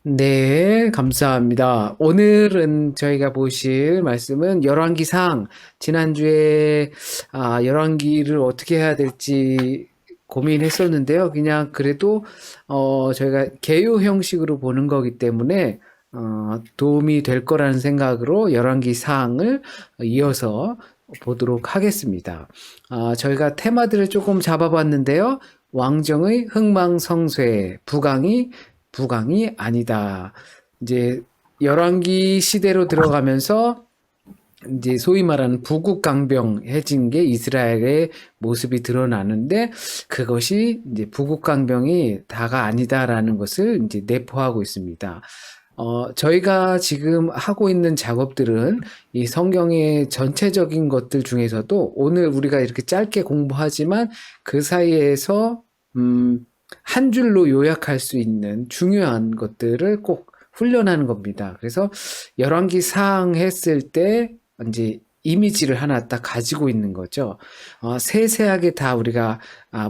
네, 감사합니다. 오늘은 저희가 보실 말씀은 열왕기상, 지난주에 열왕기를 어떻게 해야 될지 고민했었는데요. 그냥 그래도 저희가 개요 형식으로 보는 거기 때문에 도움이 될 거라는 생각으로 열왕기상을 이어서 보도록 하겠습니다. 저희가 테마들을 조금 잡아봤는데요. 왕정의 흥망성쇠, 부강이 아니다. 이제 열왕기 시대로 들어가면서 이제 소위 말하는 부국강병해진 게 이스라엘의 모습이 드러나는데 그것이 이제 부국강병이 다가 아니다라는 것을 이제 내포하고 있습니다. 저희가 지금 하고 있는 작업들은 이 성경의 전체적인 것들 중에서도 오늘 우리가 이렇게 짧게 공부하지만 그 사이에서 한 줄로 요약할 수 있는 중요한 것들을 꼭 훈련하는 겁니다. 그래서 열왕기 상 했을 때 이제 이미지를 하나 딱 가지고 있는 거죠. 세세하게 다 우리가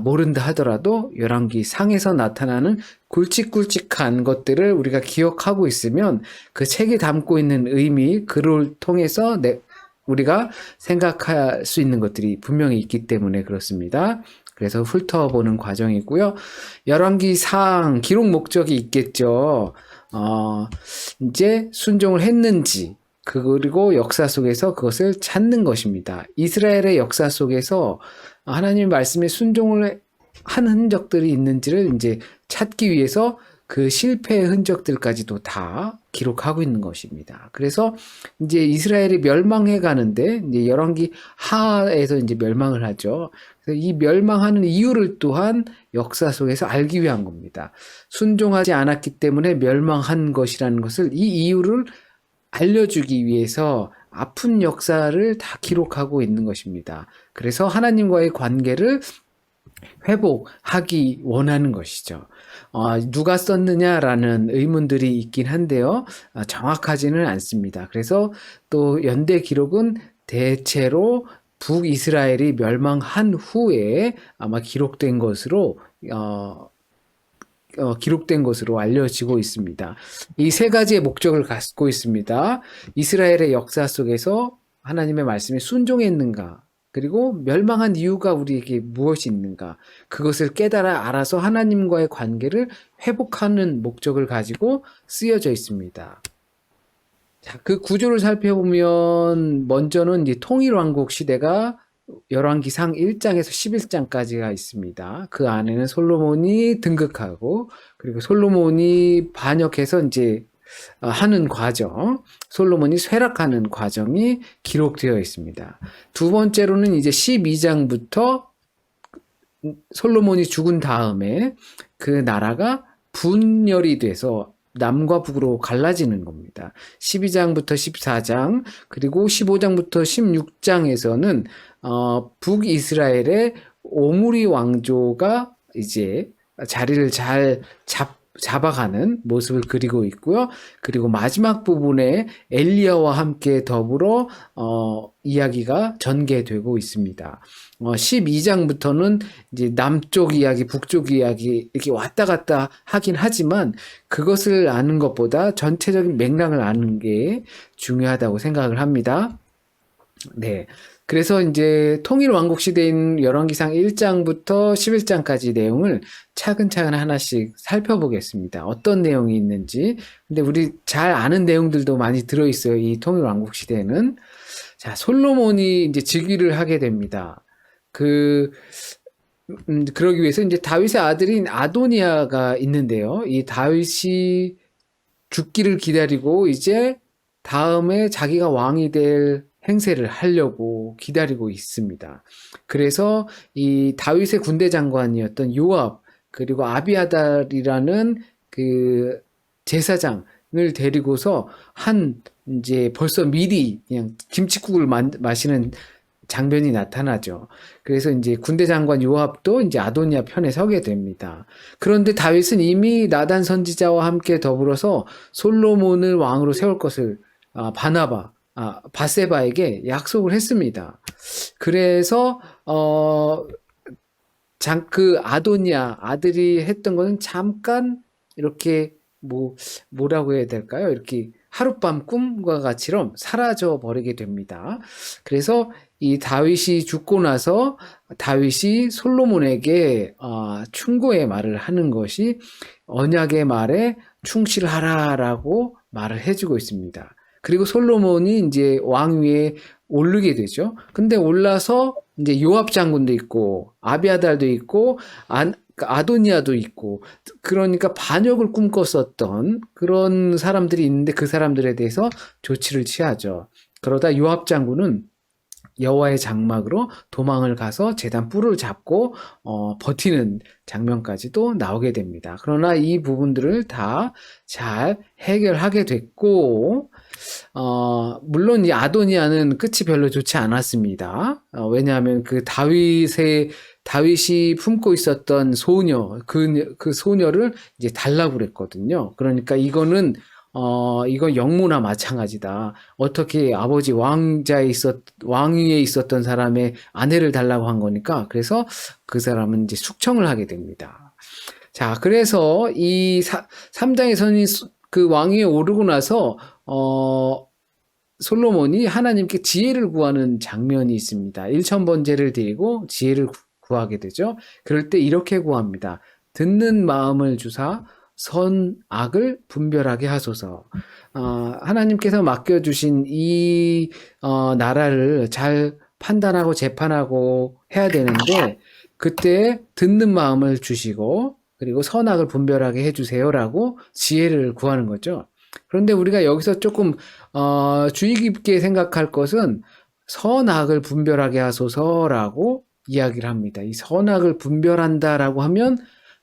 모른다 하더라도 열왕기 상에서 나타나는 굵직굵직한 것들을 우리가 기억하고 있으면 그 책이 담고 있는 의미, 글을 통해서 우리가 생각할 수 있는 것들이 분명히 있기 때문에 그렇습니다. 그래서 훑어보는 과정이고요. 열왕기상 기록 목적이 있겠죠. 이제 순종을 했는지 그리고 역사 속에서 그것을 찾는 것입니다. 이스라엘의 역사 속에서 하나님의 말씀에 순종을 한 흔적들이 있는지를 이제 찾기 위해서 그 실패의 흔적들까지도 다 기록하고 있는 것입니다. 그래서 이제 이스라엘이 멸망해 가는데 이제 열왕기 하에서 이제 멸망을 하죠. 그래서 이 멸망하는 이유를 또한 역사 속에서 알기 위한 겁니다. 순종하지 않았기 때문에 멸망한 것이라는 것을 이 이유를 알려주기 위해서 아픈 역사를 다 기록하고 있는 것입니다. 그래서 하나님과의 관계를 회복하기 원하는 것이죠. 누가 썼느냐라는 의문들이 있긴 한데요. 정확하지는 않습니다. 그래서 또 연대 기록은 대체로 북이스라엘이 멸망한 후에 아마 기록된 것으로 알려지고 있습니다. 이 세 가지의 목적을 갖고 있습니다. 이스라엘의 역사 속에서 하나님의 말씀에 순종했는가, 그리고 멸망한 이유가 우리에게 무엇이 있는가, 그것을 깨달아 알아서 하나님과의 관계를 회복하는 목적을 가지고 쓰여져 있습니다. 자, 그 구조를 살펴보면 먼저는 이제 통일왕국 시대가 열왕기상 1장에서 11장까지가 있습니다. 그 안에는 솔로몬이 등극하고 그리고 솔로몬이 반역해서 이제 하는 과정, 솔로몬이 쇠락하는 과정이 기록되어 있습니다. 두 번째로는 이제 12장부터 솔로몬이 죽은 다음에 그 나라가 분열이 돼서 남과 북으로 갈라지는 겁니다. 12장부터 14장 그리고 15장부터 16장에서는 북이스라엘의 오므리 왕조가 이제 자리를 잘 잡아가는 모습을 그리고 있고요. 그리고 마지막 부분에 엘리야와 함께 더불어 이야기가 전개되고 있습니다. 12장부터는 이제 남쪽 이야기, 북쪽 이야기 이렇게 왔다 갔다 하긴 하지만 그것을 아는 것보다 전체적인 맥락을 아는 게 중요하다고 생각을 합니다. 네. 그래서 이제 통일 왕국 시대인 열왕기상 1장부터 11장까지 내용을 차근차근 하나씩 살펴보겠습니다. 어떤 내용이 있는지. 근데 우리 잘 아는 내용들도 많이 들어있어요. 이 통일 왕국 시대에는. 자, 솔로몬이 이제 즉위를 하게 됩니다. 그러기 위해서 이제 다윗의 아들인 아도니아가 있는데요. 이 다윗이 죽기를 기다리고 이제 다음에 자기가 왕이 될 행세를 하려고 기다리고 있습니다. 그래서 이 다윗의 군대 장관이었던 요압 그리고 아비아달이라는 그 제사장을 데리고서 이제 벌써 미리 그냥 김칫국을 마시는 장면이 나타나죠. 그래서 이제 군대 장관 요압도 이제 아도니아 편에 서게 됩니다. 그런데 다윗은 이미 나단 선지자와 함께 더불어서 솔로몬을 왕으로 세울 것을 바세바에게 약속을 했습니다. 그래서 그 아도니아 아들이 했던 것은 잠깐 이렇게 뭐라고 해야 될까요? 이렇게 하룻밤 꿈과 같이럼 사라져 버리게 됩니다. 그래서 이 다윗이 죽고 나서 다윗이 솔로몬에게 충고의 말을 하는 것이 언약의 말에 충실하라라고 말을 해주고 있습니다. 그리고 솔로몬이 이제 왕위에 오르게 되죠. 근데 올라서 이제 요압 장군도 있고 아비아달도 있고 아도니아도 있고 그러니까 반역을 꿈꿨었던 그런 사람들이 있는데 그 사람들에 대해서 조치를 취하죠. 그러다 요압 장군은 여호와의 장막으로 도망을 가서 제단 뿔을 잡고 버티는 장면까지도 나오게 됩니다. 그러나 이 부분들을 다 잘 해결하게 됐고 물론 이 아도니아는 끝이 별로 좋지 않았습니다. 왜냐하면 그 다윗이 품고 있었던 소녀, 그 소녀를 이제 달라고 그랬거든요. 그러니까 이건 영무나 마찬가지다. 어떻게 아버지 왕위에 있었던 사람의 아내를 달라고 한 거니까. 그래서 그 사람은 이제 숙청을 하게 됩니다. 자, 그래서 이 3장에서는 그 왕위에 오르고 나서, 솔로몬이 하나님께 지혜를 구하는 장면이 있습니다. 1000번제를 드리고 지혜를 구하게 되죠. 그럴 때 이렇게 구합니다. 듣는 마음을 주사 선악을 분별하게 하소서. 하나님께서 맡겨주신 이 나라를 잘 판단하고 재판하고 해야 되는데 그때 듣는 마음을 주시고 그리고 선악을 분별하게 해주세요라고 지혜를 구하는 거죠. 그런데 우리가 여기서 조금 주의 깊게 생각할 것은 선악을 분별하게 하소서라고 이야기를 합니다. 이 선악을 분별한다라고 하면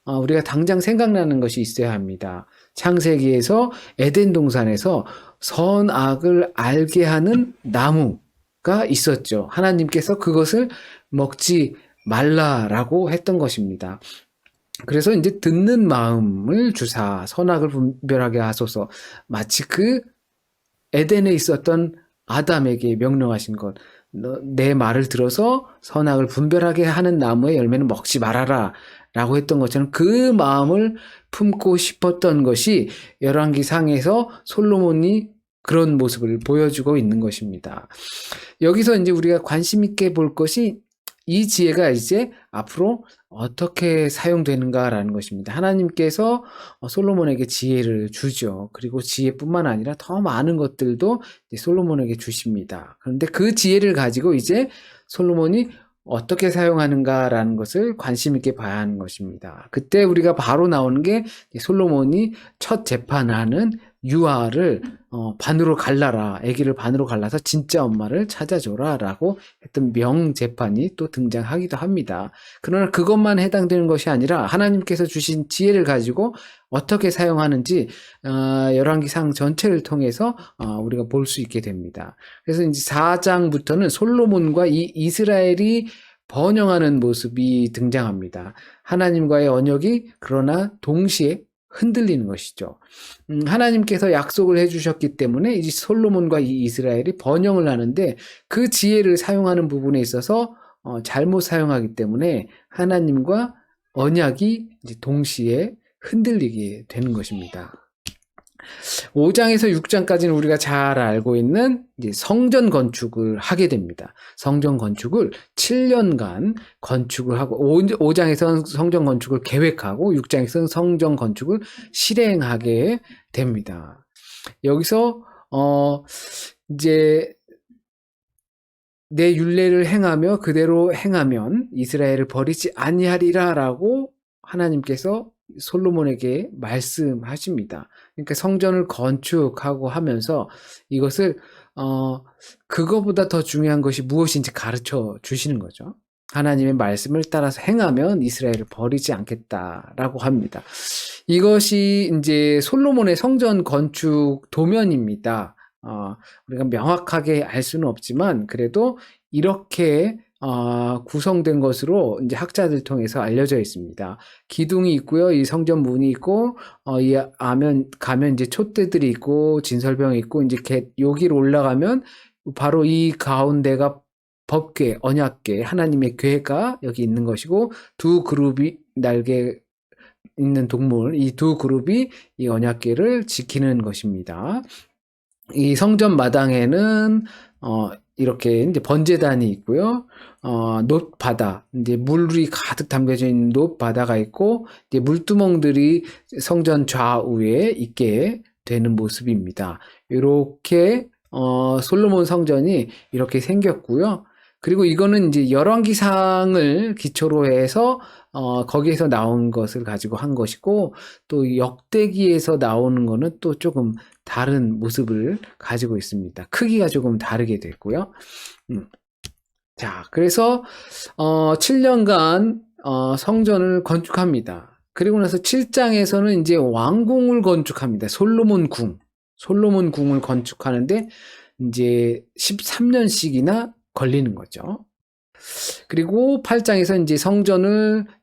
우리가 당장 생각나는 것이 있어야 합니다. 창세기에서 에덴 동산에서 선악을 알게 하는 나무가 있었죠. 하나님께서 그것을 먹지 말라라고 했던 것입니다. 그래서 이제 듣는 마음을 주사 선악을 분별하게 하소서. 마치 그 에덴에 있었던 아담에게 명령하신 것. 내 말을 들어서 선악을 분별하게 하는 나무의 열매는 먹지 말아라 라고 했던 것처럼 그 마음을 품고 싶었던 것이 열왕기상에서 솔로몬이 그런 모습을 보여주고 있는 것입니다. 여기서 이제 우리가 관심 있게 볼 것이 이 지혜가 이제 앞으로 어떻게 사용되는가라는 것입니다. 하나님께서 솔로몬에게 지혜를 주죠. 그리고 지혜뿐만 아니라 더 많은 것들도 솔로몬에게 주십니다. 그런데 그 지혜를 가지고 이제 솔로몬이 어떻게 사용하는가라는 것을 관심 있게 봐야 하는 것입니다. 그때 우리가 바로 나오는 게 솔로몬이 첫 재판하는 유아를 반으로 갈라라, 아기를 반으로 갈라서 진짜 엄마를 찾아줘라 라고 했던 명재판이 또 등장하기도 합니다. 그러나 그것만 해당되는 것이 아니라 하나님께서 주신 지혜를 가지고 어떻게 사용하는지 열왕기상 전체를 통해서 우리가 볼 수 있게 됩니다. 그래서 이제 4장부터는 솔로몬과 이 이스라엘이 번영하는 모습이 등장합니다. 하나님과의 언약이 그러나 동시에 흔들리는 것이죠. 하나님께서 약속을 해주셨기 때문에 이제 솔로몬과 이 이스라엘이 번영을 하는데 그 지혜를 사용하는 부분에 있어서 잘못 사용하기 때문에 하나님과 언약이 이제 동시에 흔들리게 되는 것입니다. 5장에서 6장까지는 우리가 잘 알고 있는 이제 성전 건축을 하게 됩니다. 성전 건축을 7년간 건축을 하고 5장에서는 성전 건축을 계획하고 6장에서는 성전 건축을 실행하게 됩니다. 여기서 이제 내 율례를 행하며 그대로 행하면 이스라엘을 버리지 아니하리라라고 하나님께서 솔로몬에게 말씀하십니다. 그러니까 성전을 건축하고 하면서 이것을 그거보다 더 중요한 것이 무엇인지 가르쳐 주시는 거죠. 하나님의 말씀을 따라서 행하면 이스라엘을 버리지 않겠다라고 합니다. 이것이 이제 솔로몬의 성전 건축 도면입니다. 우리가 명확하게 알 수는 없지만 그래도 이렇게 구성된 것으로 이제 학자들 통해서 알려져 있습니다. 기둥이 있고요. 이 성전 문이 있고, 가면 이제 촛대들이 있고, 진설병이 있고, 이제 여기로 올라가면 바로 이 가운데가 법궤, 언약궤, 하나님의 궤가 여기 있는 것이고, 두 그룹이 있는 동물, 이 두 그룹이 이 언약궤를 지키는 것입니다. 이 성전 마당에는 이렇게 이제 번제단이 있고요. 놋바다, 이제 물이 가득 담겨져 있는 놋바다가 있고, 이제 물두멍들이 성전 좌우에 있게 되는 모습입니다. 이렇게 솔로몬 성전이 이렇게 생겼고요. 그리고 이거는 이제 열왕기상을 기초로 해서 거기에서 나온 것을 가지고 한 것이고, 또 역대기에서 나오는 거는 또 조금 다른 모습을 가지고 있습니다. 크기가 조금 다르게 됐고요. 자, 그래서 7년간 성전을 건축합니다. 그리고 나서 7장에서는 이제 왕궁을 건축합니다. 솔로몬 궁을 건축하는데 이제 13년씩이나 걸리는 거죠. 그리고 8장에서 이제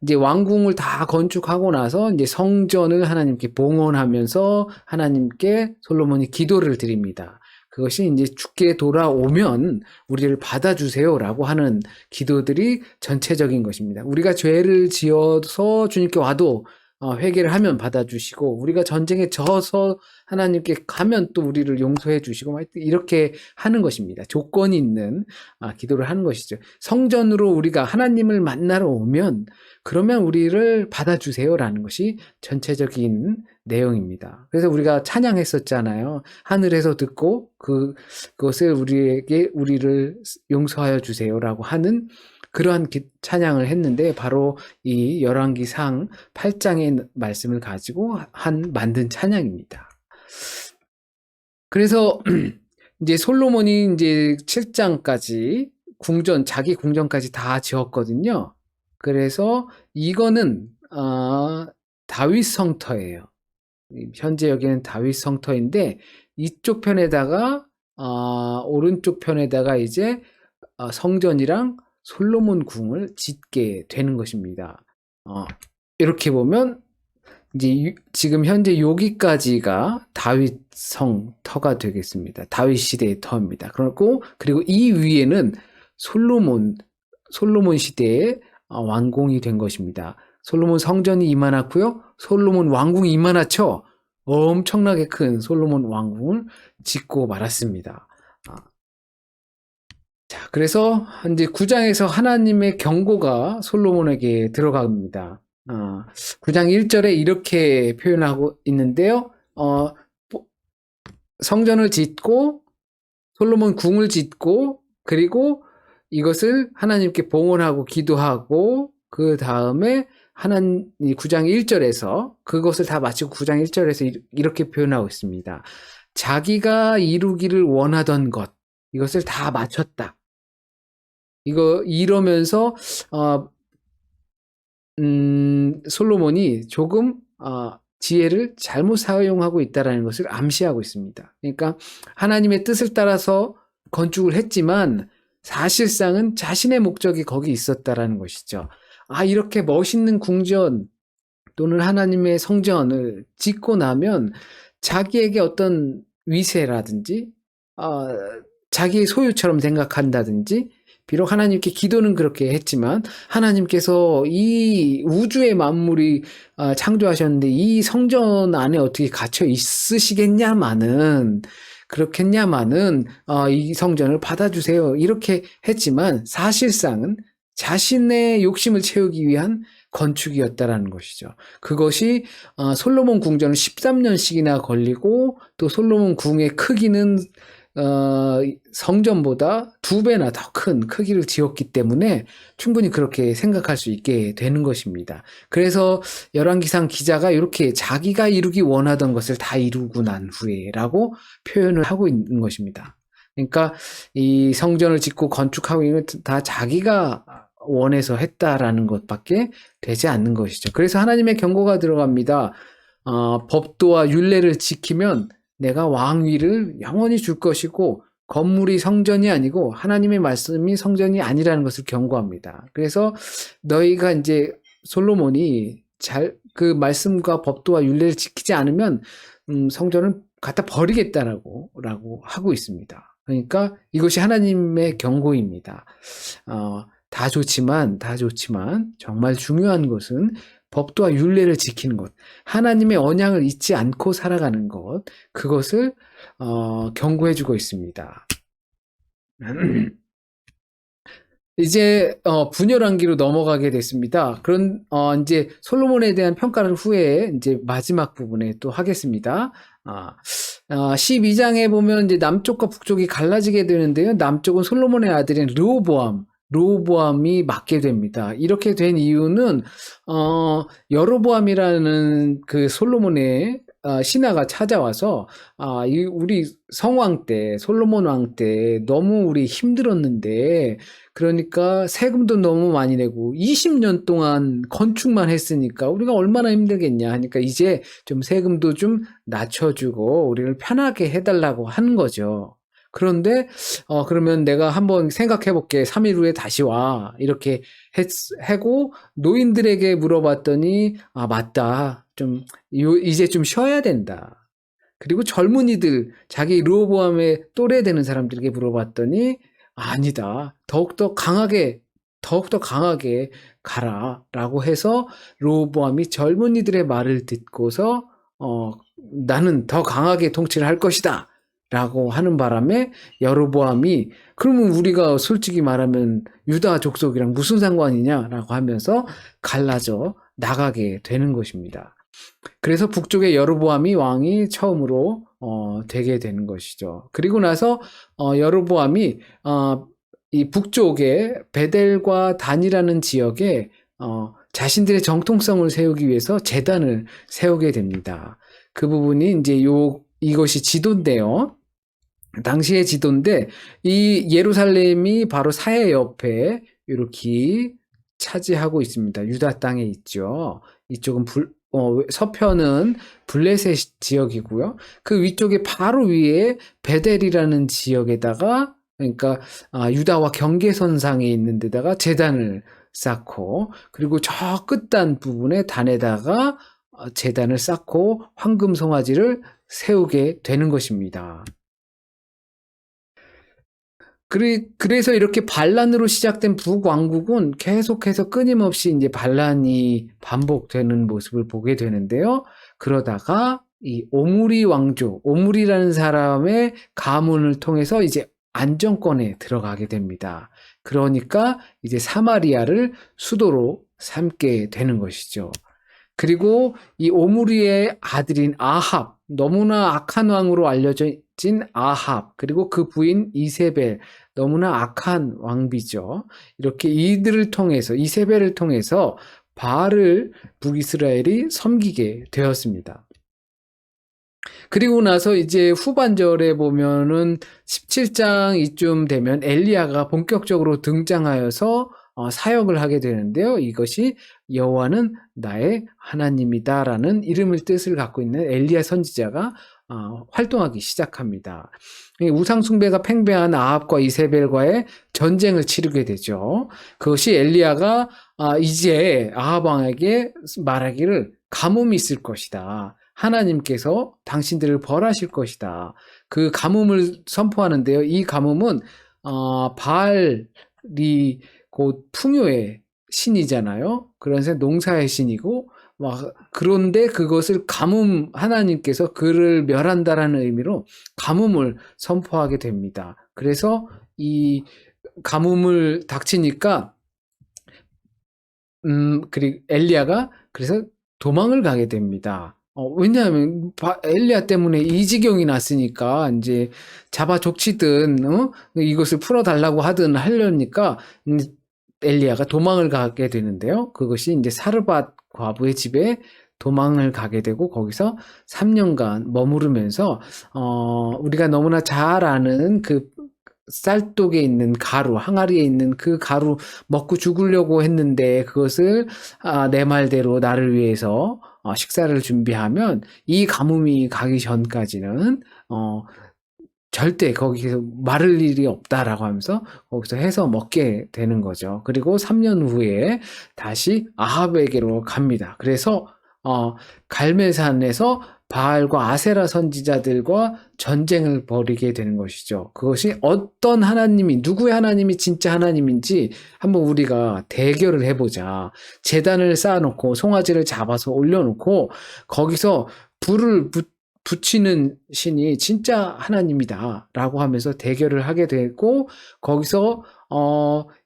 이제 왕궁을 다 건축하고 나서 이제 성전을 하나님께 봉헌하면서 하나님께 솔로몬이 기도를 드립니다. 그것이 이제 주께 돌아오면 우리를 받아주세요라고 하는 기도들이 전체적인 것입니다. 우리가 죄를 지어서 주님께 와도 회개를 하면 받아주시고, 우리가 전쟁에 져서 하나님께 가면 또 우리를 용서해 주시고, 이렇게 하는 것입니다. 조건이 있는 기도를 하는 것이죠. 성전으로 우리가 하나님을 만나러 오면, 그러면 우리를 받아주세요라는 것이 전체적인 내용입니다. 그래서 우리가 찬양했었잖아요. 하늘에서 듣고 그것을 우리를 용서하여 주세요라고 하는 그러한 찬양을 했는데, 바로 이 열왕기상 8장의 말씀을 가지고 만든 찬양입니다. 그래서 이제 솔로몬이 이제 7장까지 자기 궁전까지 다 지었거든요. 그래서 이거는 다윗 성터예요. 현재 여기는 다윗 성터인데, 이쪽 편에다가 오른쪽 편에다가 이제 성전이랑 솔로몬 궁을 짓게 되는 것입니다. 이렇게 보면 이제 지금 현재 여기까지가 다윗 성터가 되겠습니다. 다윗 시대의 터입니다. 그리고 이 위에는 솔로몬 시대의 왕궁이 된 것입니다. 솔로몬 성전이 이만하고요. 솔로몬 왕궁이 이만하죠. 엄청나게 큰 솔로몬 왕궁을 짓고 말았습니다. 자, 그래서 이제 9장에서 하나님의 경고가 솔로몬에게 들어갑니다. 9장 1절에 이렇게 표현하고 있는데요. 성전을 짓고 솔로몬 궁을 짓고, 그리고 이것을 하나님께 봉헌하고 기도하고, 그 다음에 9장 1절에서 그것을 다 마치고 9장 1절에서 이렇게 표현하고 있습니다. 자기가 이루기를 원하던 것, 이것을 다 마쳤다. 이러면서 솔로몬이 조금 지혜를 잘못 사용하고 있다는 것을 암시하고 있습니다. 그러니까 하나님의 뜻을 따라서 건축을 했지만 사실상은 자신의 목적이 거기 있었다라는 것이죠. 이렇게 멋있는 궁전 또는 하나님의 성전을 짓고 나면 자기에게 어떤 위세라든지 자기의 소유처럼 생각한다든지, 비록 하나님께 기도는 그렇게 했지만 하나님께서 이 우주의 만물이 창조하셨는데 이 성전 안에 어떻게 갇혀 있으시겠냐마는, 그렇겠냐마는 이 성전을 받아주세요 이렇게 했지만, 사실상은 자신의 욕심을 채우기 위한 건축이었다라는 것이죠. 그것이 솔로몬 궁전은 13년씩이나 걸리고, 또 솔로몬 궁의 크기는 성전보다 2배나 더 큰 크기를 지었기 때문에 충분히 그렇게 생각할 수 있게 되는 것입니다. 그래서 열왕기상 기자가 이렇게 자기가 이루기 원하던 것을 다 이루고 난 후에라고 표현을 하고 있는 것입니다. 그러니까 이 성전을 짓고 건축하고 있는 건 다 자기가 원해서 했다라는 것밖에 되지 않는 것이죠. 그래서 하나님의 경고가 들어갑니다. 법도와 율례를 지키면 내가 왕위를 영원히 줄 것이고, 건물이 성전이 아니고 하나님의 말씀이 성전이 아니라는 것을 경고합니다. 그래서 너희가 이제 솔로몬이 그 말씀과 법도와 율례를 지키지 않으면 성전을 갖다 버리겠다라고 하고 있습니다. 그러니까 이것이 하나님의 경고입니다. 다 좋지만 정말 중요한 것은 법도와 율례를 지키는 것, 하나님의 언약을 잊지 않고 살아가는 것, 그것을 경고해주고 있습니다. 이제 분열왕기로 넘어가게 됐습니다. 이제 솔로몬에 대한 평가를 후에 이제 마지막 부분에 또 하겠습니다. 12장에 보면 이제 남쪽과 북쪽이 갈라지게 되는데요. 남쪽은 솔로몬의 아들인 르호보암이 맡게 됩니다. 이렇게 된 이유는 여로보암이라는 그 솔로몬의 신하가 찾아와서 우리 성왕 때, 솔로몬 왕 때 너무 우리 힘들었는데, 그러니까 세금도 너무 많이 내고 20년 동안 건축만 했으니까 우리가 얼마나 힘들겠냐 하니까 이제 좀 세금도 좀 낮춰주고 우리를 편하게 해달라고 하는 거죠. 그런데 그러면 내가 한번 생각해 볼게. 3일 후에 다시 와. 이렇게 하고 노인들에게 물어봤더니 맞다. 이제 좀 쉬어야 된다. 그리고 젊은이들, 자기 르호보암의 또래 되는 사람들에게 물어봤더니 아니다. 더욱더 강하게 가라라고 해서 르호보암이 젊은이들의 말을 듣고서 나는 더 강하게 통치를 할 것이다. 라고 하는 바람에 여로보암이 그러면 우리가 솔직히 말하면 유다 족속이랑 무슨 상관이냐라고 하면서 갈라져 나가게 되는 것입니다. 그래서 북쪽의 여로보암이 왕이 처음으로 되게 되는 것이죠. 그리고 나서 여로보암이 이 북쪽의 베델과 단이라는 지역에 자신들의 정통성을 세우기 위해서 제단을 세우게 됩니다. 그 부분이 이제 이것이 지도인데요. 당시의 지도인데 이 예루살렘이 바로 사해 옆에 이렇게 차지하고 있습니다. 유다 땅에 있죠. 이쪽은 서편은 블레셋 지역이고요. 그 위쪽에 바로 위에 베델이라는 지역에다가 그러니까 유다와 경계선상에 있는 데다가 제단을 쌓고 그리고 저 끝단 부분에 단에다가 제단을 쌓고 황금 송아지를 세우게 되는 것입니다. 그래서 이렇게 반란으로 시작된 북왕국은 계속해서 끊임없이 이제 반란이 반복되는 모습을 보게 되는데요. 그러다가 이 오므리라는 사람의 가문을 통해서 이제 안정권에 들어가게 됩니다. 그러니까 이제 사마리아를 수도로 삼게 되는 것이죠. 그리고 이 오므리의 아들인 아합, 너무나 악한 왕으로 알려진 아합, 그리고 그 부인 이세벨, 너무나 악한 왕비죠. 이렇게 이세벨을 통해서 바알을 북이스라엘이 섬기게 되었습니다. 그리고 나서 이제 후반절에 보면은 17장 이쯤 되면 엘리야가 본격적으로 등장하여서 사역을 하게 되는데요. 이것이 여호와는 나의 하나님이다라는 뜻을 갖고 있는 엘리야 선지자가 활동하기 시작합니다. 우상 숭배가 팽배한 아합과 이세벨과의 전쟁을 치르게 되죠. 그것이 엘리야가 이제 아합 왕에게 말하기를 가뭄이 있을 것이다. 하나님께서 당신들을 벌하실 것이다. 그 가뭄을 선포하는데요. 이 가뭄은 바알이 곧 풍요의 신이잖아요. 그래서 농사의 신이고 그런데 그것을 하나님께서 그를 멸한다라는 의미로 가뭄을 선포하게 됩니다. 그래서 이 가뭄을 닥치니까 그리고 엘리야가 그래서 도망을 가게 됩니다. 왜냐하면 엘리야 때문에 이 지경이 났으니까 이제 잡아 족치든 이것을 풀어달라고 하든 하려니까 엘리야가 도망을 가게 되는데요. 그것이 이제 사르밧 과부의 집에 도망을 가게 되고 거기서 3년간 머무르면서 우리가 너무나 잘 아는 그 쌀독에 있는 가루, 항아리에 있는 그 가루 먹고 죽으려고 했는데 그것을 내 말대로 나를 위해서 식사를 준비하면 이 가뭄이 가기 전까지는 절대 거기서 마를 일이 없다라고 하면서 거기서 해서 먹게 되는 거죠. 그리고 3년 후에 다시 아합에게로 갑니다. 그래서 갈멜산에서 바알과 아세라 선지자들과 전쟁을 벌이게 되는 것이죠. 그것이 어떤 하나님이, 누구의 하나님이 진짜 하나님인지 한번 우리가 대결을 해보자. 제단을 쌓아놓고 송아지를 잡아서 올려놓고 거기서 불을 붙이는 신이 진짜 하나님이다라고 하면서 대결을 하게 되고, 거기서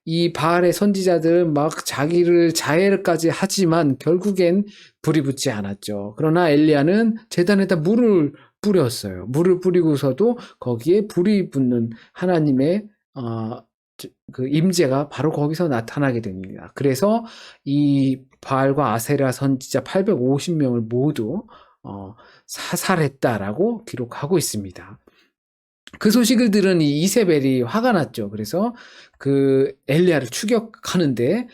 이 바알의 선지자들 막 자기를 자해까지 하지만 결국엔 불이 붙지 않았죠. 그러나 엘리야는 제단에다 물을 뿌렸어요. 물을 뿌리고서도 거기에 불이 붙는 하나님의 그 임재가 바로 거기서 나타나게 됩니다. 그래서 이 바알과 아세라 선지자 850명을 모두 사살했다라고 기록하고 있습니다. 그 소식을 들은 이 이세벨이 화가 났죠. 그래서 그 엘리야를 추격하는데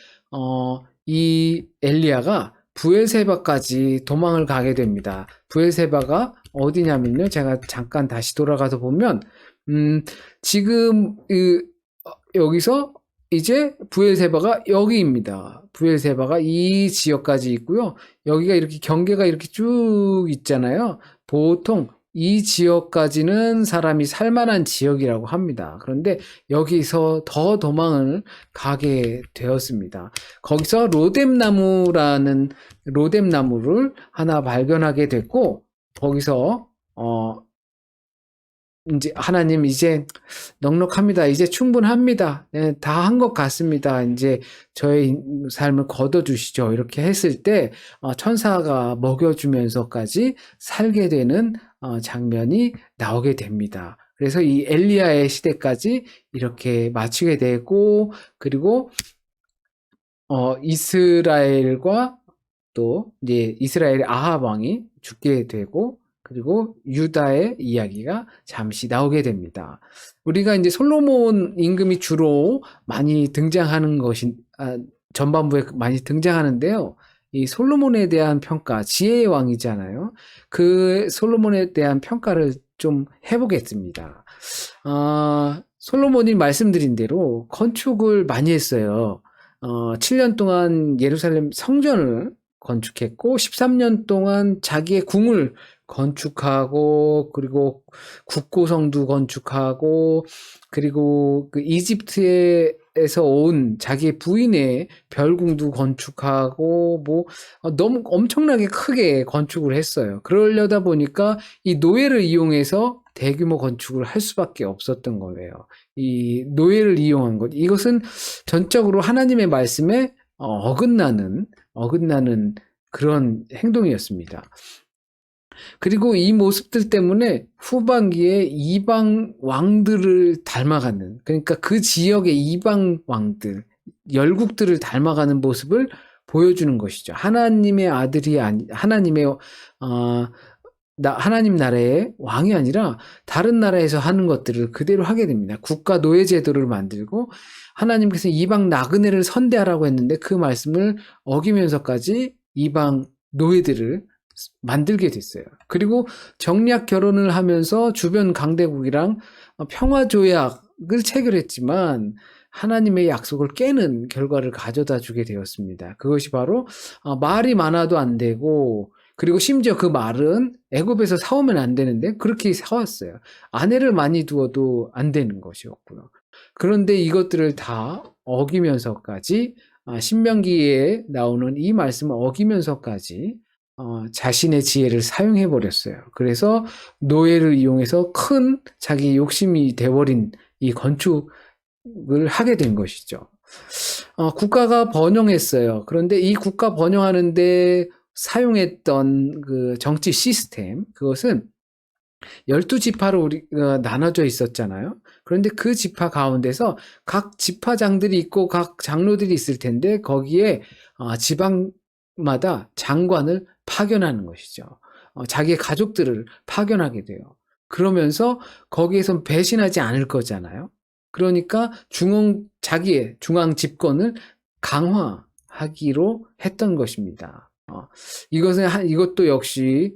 이 엘리야가 부엘세바까지 도망을 가게 됩니다. 부엘세바가 어디냐면요. 제가 잠깐 다시 돌아가서 보면 지금 여기서 이제 부엘세바가 여기입니다. 부엘세바가 이 지역까지 있고요. 여기가 이렇게 경계가 이렇게 쭉 있잖아요. 보통 이 지역까지는 사람이 살만한 지역이라고 합니다. 그런데 여기서 더 도망을 가게 되었습니다. 거기서 로뎀나무를 하나 발견하게 됐고, 거기서 이제 하나님 이제 넉넉합니다. 이제 충분합니다. 네, 다 한 것 같습니다. 이제 저의 삶을 걷어주시죠. 이렇게 했을 때 천사가 먹여주면서까지 살게 되는 장면이 나오게 됩니다. 그래서 이 엘리야의 시대까지 이렇게 마치게 되고, 그리고 이스라엘과 또 이제 이스라엘의 아합 왕이 죽게 되고, 그리고 유다의 이야기가 잠시 나오게 됩니다. 우리가 이제 솔로몬 임금이 주로 많이 등장하는 것이 전반부에 많이 등장하는데요. 이 솔로몬에 대한 평가, 지혜의 왕이잖아요. 그 솔로몬에 대한 평가를 좀 해보겠습니다. 솔로몬이 말씀드린 대로 건축을 많이 했어요. 7년 동안 예루살렘 성전을 건축했고 13년 동안 자기의 궁을 건축하고, 그리고 국고성도 건축하고, 그리고 그 이집트에서 온 자기의 부인의 별궁도 건축하고, 뭐 너무 엄청나게 크게 건축을 했어요. 그러려다 보니까 이 노예를 이용해서 대규모 건축을 할 수밖에 없었던 거예요. 이 노예를 이용한 것, 이것은 전적으로 하나님의 말씀에 어긋나는 그런 행동이었습니다. 그리고 이 모습들 때문에 후반기에 이방 왕들을 닮아가는, 그러니까 그 지역의 이방 왕들, 열국들을 닮아가는 모습을 보여주는 것이죠. 하나님의 아들이 하나님 나라의 왕이 아니라 다른 나라에서 하는 것들을 그대로 하게 됩니다. 국가 노예 제도를 만들고, 하나님께서 이방 나그네를 선대하라고 했는데 그 말씀을 어기면서까지 이방 노예들을 만들게 됐어요. 그리고 정략 결혼을 하면서 주변 강대국이랑 평화 조약을 체결했지만 하나님의 약속을 깨는 결과를 가져다 주게 되었습니다. 그것이 바로 말이 많아도 안 되고, 그리고 심지어 그 말은 애굽에서 사오면 안 되는데 그렇게 사왔어요. 아내를 많이 두어도 안 되는 것이었고요. 그런데 이것들을 다 어기면서까지 신명기에 나오는 이 말씀을 어기면서까지 자신의 지혜를 사용해 버렸어요. 그래서 노예를 이용해서 큰 자기 욕심이 돼버린 이 건축을 하게 된 것이죠. 국가가 번영했어요. 그런데 이 국가 번영하는데 사용했던 그 정치 시스템, 그것은 12지파로 우리가 나눠져 있었잖아요. 그런데 그 지파 가운데서 각 지파장들이 있고 각 장로들이 있을 텐데 거기에 지방마다 장관을 파견하는 것이죠. 자기의 가족들을 파견하게 돼요. 그러면서 거기에선 배신하지 않을 거잖아요. 그러니까 자기의 중앙 집권을 강화하기로 했던 것입니다. 이것도 역시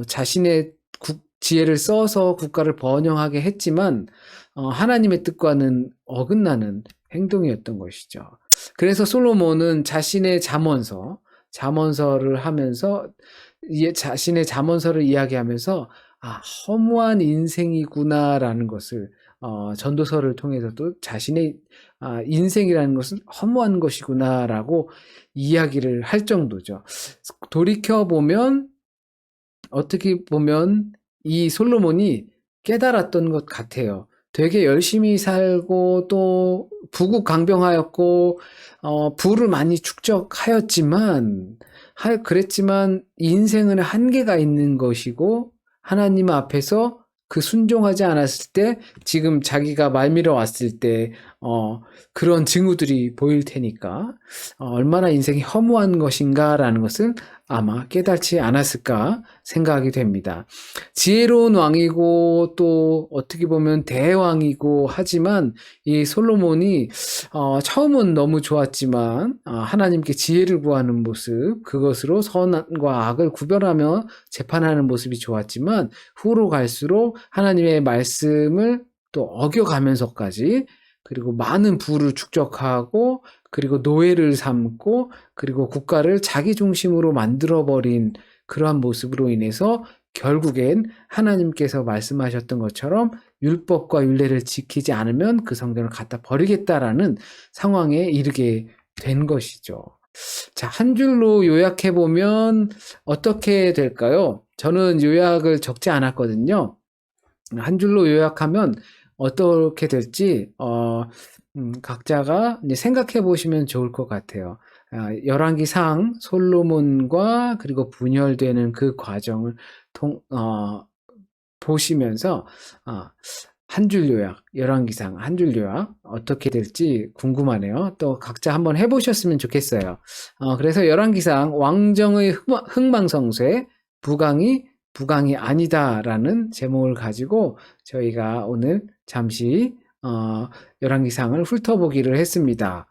자신의 지혜를 써서 국가를 번영하게 했지만 하나님의 뜻과는 어긋나는 행동이었던 것이죠. 그래서 솔로몬은 자신의 잠언서를 하면서 자신의 잠언서를 이야기하면서 허무한 인생이구나라는 것을 전도서를 통해서도 자신의 인생이라는 것은 허무한 것이구나라고 이야기를 할 정도죠. 돌이켜 보면 어떻게 보면 이 솔로몬이 깨달았던 것 같아요. 되게 열심히 살고 또 부국강병하였고 부를 많이 축적하였지만 그랬지만 인생은 한계가 있는 것이고 하나님 앞에서 그 순종하지 않았을 때 지금 자기가 말미러 왔을 때 그런 징후들이 보일 테니까 얼마나 인생이 허무한 것인가라는 것을 아마 깨닫지 않았을까 생각이 됩니다. 지혜로운 왕이고 또 어떻게 보면 대왕이고 하지만 이 솔로몬이 처음은 너무 좋았지만 하나님께 지혜를 구하는 모습, 그것으로 선과 악을 구별하며 재판하는 모습이 좋았지만 후로 갈수록 하나님의 말씀을 또 어겨가면서까지 그리고 많은 부를 축적하고 그리고 노예를 삼고 그리고 국가를 자기 중심으로 만들어버린 그러한 모습으로 인해서 결국엔 하나님께서 말씀하셨던 것처럼 율법과 율례를 지키지 않으면 그 성전을 갖다 버리겠다라는 상황에 이르게 된 것이죠. 자, 한 줄로 요약해보면 어떻게 될까요? 저는 요약을 적지 않았거든요. 한 줄로 요약하면 어떻게 될지 각자가 이제 생각해 보시면 좋을 것 같아요. 열왕기상 솔로몬과 그리고 분열되는 그 과정을 보시면서 한 줄 요약, 열왕기상 한 줄 요약 어떻게 될지 궁금하네요. 또 각자 한번 해보셨으면 좋겠어요. 그래서 열왕기상 왕정의 흥망성쇠 부강이 아니다라는 제목을 가지고 저희가 오늘 잠시 열왕기상을 훑어보기를 했습니다.